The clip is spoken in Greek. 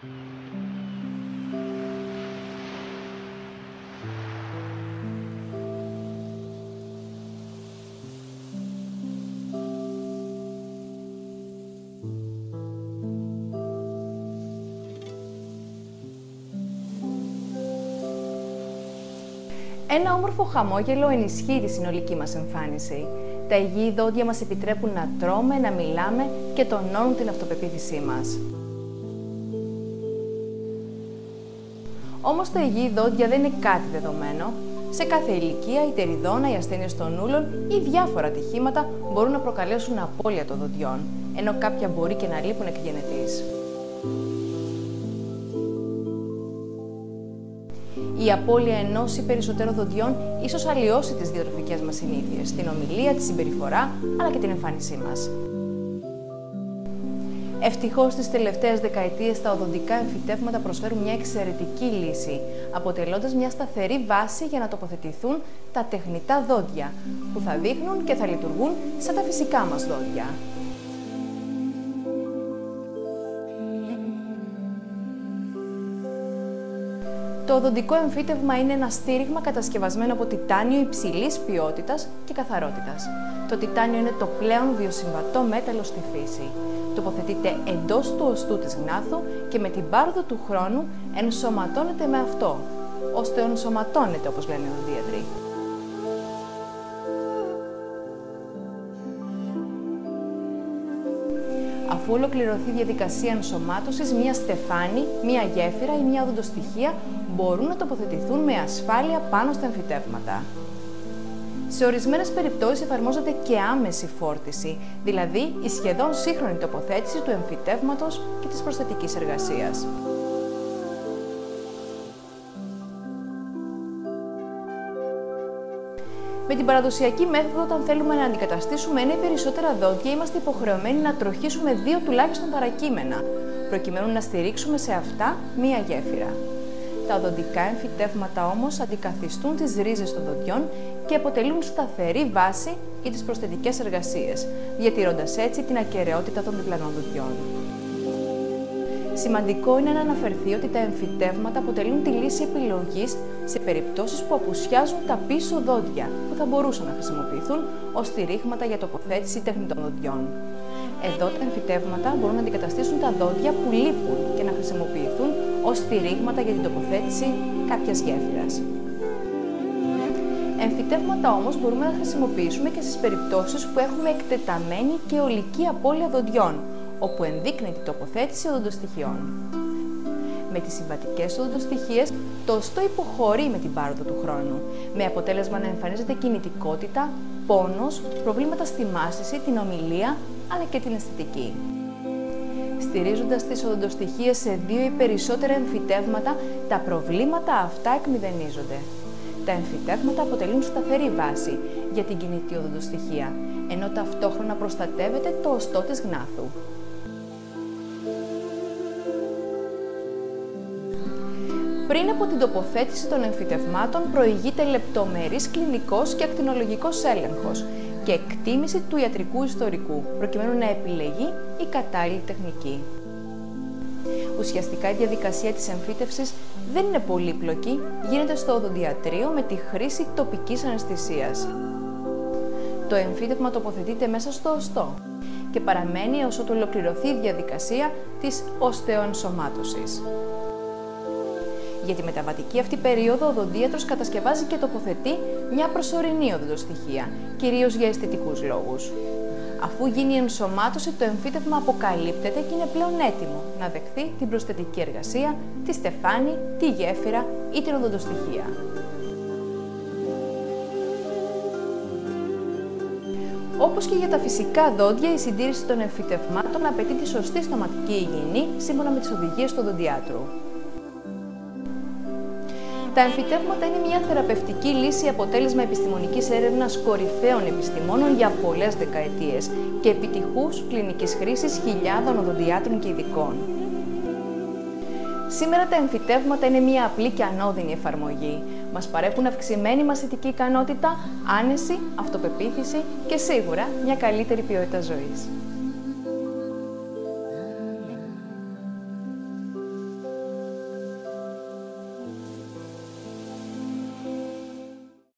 Ένα όμορφο χαμόγελο ενισχύει τη συνολική μας εμφάνιση. Τα υγιή δόντια μας επιτρέπουν να τρώμε, να μιλάμε και τονώνουν την αυτοπεποίθησή μας. Όμως τα υγιή δόντια δεν είναι κάτι δεδομένο. Σε κάθε ηλικία, η τεριδόνα, οι ασθένειες των ούλων ή διάφορα ατυχήματα μπορούν να προκαλέσουν απώλεια των δοντιών, ενώ κάποια μπορεί και να λείπουν εκ γενετής. Η απώλεια ενός ή περισσότερων δοντιών ίσως αλλοιώσει τις διατροφικές μας συνήθειες, την ομιλία, τη συμπεριφορά, αλλά και την εμφάνισή μας. Ευτυχώς, στις τελευταίες δεκαετίες τα οδοντικά εμφυτεύματα προσφέρουν μια εξαιρετική λύση, αποτελώντας μια σταθερή βάση για να τοποθετηθούν τα τεχνητά δόντια, που θα δείχνουν και θα λειτουργούν σαν τα φυσικά μας δόντια. Το οδοντικό εμφύτευμα είναι ένα στήριγμα κατασκευασμένο από τιτάνιο υψηλής ποιότητας και καθαρότητας. Το τιτάνιο είναι το πλέον βιοσυμβατό μέταλλο στη φύση. Τοποθετείται εντός του οστού της γνάθου και με την πάροδο του χρόνου ενσωματώνεται με αυτό, ώστε ενσωματώνεται, όπως λένε οι οδοντίατροι. Αφού ολοκληρωθεί η διαδικασία ενσωμάτωσης, μία στεφάνη, μία γέφυρα ή μία οδοντοστοιχεία μπορούν να τοποθετηθούν με ασφάλεια πάνω στα εμφυτεύματα. Σε ορισμένες περιπτώσεις εφαρμόζεται και άμεση φόρτιση, δηλαδή η σχεδόν σύγχρονη τοποθέτηση του εμφυτεύματος και της προσθετικής εργασίας. Με την παραδοσιακή μέθοδο, όταν θέλουμε να αντικαταστήσουμε ένα ή περισσότερα δόντια, είμαστε υποχρεωμένοι να τροχίσουμε 2 τουλάχιστον παρακείμενα, προκειμένου να στηρίξουμε σε αυτά μία γέφυρα. Τα οδοντικά εμφυτεύματα όμως αντικαθιστούν τις ρίζες των δοντιών και αποτελούν σταθερή βάση για τις προσθετικές εργασίες, διατηρώντας έτσι την ακεραιότητα των διπλανών δοντιών. Σημαντικό είναι να αναφερθεί ότι τα εμφυτεύματα αποτελούν τη λύση επιλογής σε περιπτώσεις που απουσιάζουν τα πίσω δόντια, που θα μπορούσαν να χρησιμοποιηθούν ως στηρίγματα για τοποθέτηση τεχνητών δοντιών. Εδώ τα εμφυτεύματα μπορούν να αντικαταστήσουν τα δόντια που λείπουν και να χρησιμοποιηθούν ως στηρίγματα για την τοποθέτηση κάποιας γέφυρας. Εμφυτεύματα όμως μπορούμε να χρησιμοποιήσουμε και στις περιπτώσεις που έχουμε εκτεταμένη και ολική απώλεια δοντιών, όπου ενδείκνυται η τοποθέτηση οδοντοστοιχειών. Με τις συμβατικές οδοντοστοιχείες, το οστό υποχωρεί με την πάροδο του χρόνου, με αποτέλεσμα να εμφανίζεται κινητικότητα, πόνος, προβλήματα στη μάσηση, την ομιλία, αλλά και την αισθητική. Στηρίζοντας τις οδοντοστοιχείες σε 2 ή περισσότερα εμφυτεύματα, τα προβλήματα αυτά εκμηδενίζονται. Τα εμφυτεύματα αποτελούν σταθερή βάση για την κινητή οδοντοστοιχεία, ενώ ταυτόχρονα προστατεύεται το οστό της γνάθου. Πριν από την τοποθέτηση των εμφυτευμάτων προηγείται λεπτομερής κλινικός και ακτινολογικός έλεγχος και εκτίμηση του ιατρικού ιστορικού, προκειμένου να επιλεγεί η κατάλληλη τεχνική. Ουσιαστικά η διαδικασία της εμφύτευσης δεν είναι πολύπλοκη, γίνεται στο οδοντιατρείο με τη χρήση τοπικής αναισθησίας. Το εμφύτευμα τοποθετείται μέσα στο οστό και παραμένει έως ότου ολοκληρωθεί η διαδικασία της οστεοενσωμάτωσης. Για τη μεταβατική αυτή περίοδο, ο οδοντίατρος κατασκευάζει και τοποθετεί μια προσωρινή οδοντοστοιχεία, κυρίως για αισθητικούς λόγους. Αφού γίνει η ενσωμάτωση, το εμφύτευμα αποκαλύπτεται και είναι πλέον έτοιμο να δεχθεί την προσθετική εργασία, τη στεφάνη, τη γέφυρα ή την οδοντοστοιχεία. Όπως και για τα φυσικά δόντια, η συντήρηση των εμφυτευμάτων απαιτεί τη σωστή στοματική υγιεινή σύμφωνα με τις οδηγίες του οδοντιάτρου. Τα εμφυτεύματα είναι μια θεραπευτική λύση, αποτέλεσμα επιστημονικής έρευνας κορυφαίων επιστημόνων για πολλές δεκαετίες και επιτυχούς κλινικής χρήσης χιλιάδων οδοντιάτρων και ειδικών. Σήμερα τα εμφυτεύματα είναι μια απλή και ανώδυνη εφαρμογή. Μας παρέχουν αυξημένη μαθητική ικανότητα, άνεση, αυτοπεποίθηση και σίγουρα μια καλύτερη ποιότητα ζωής.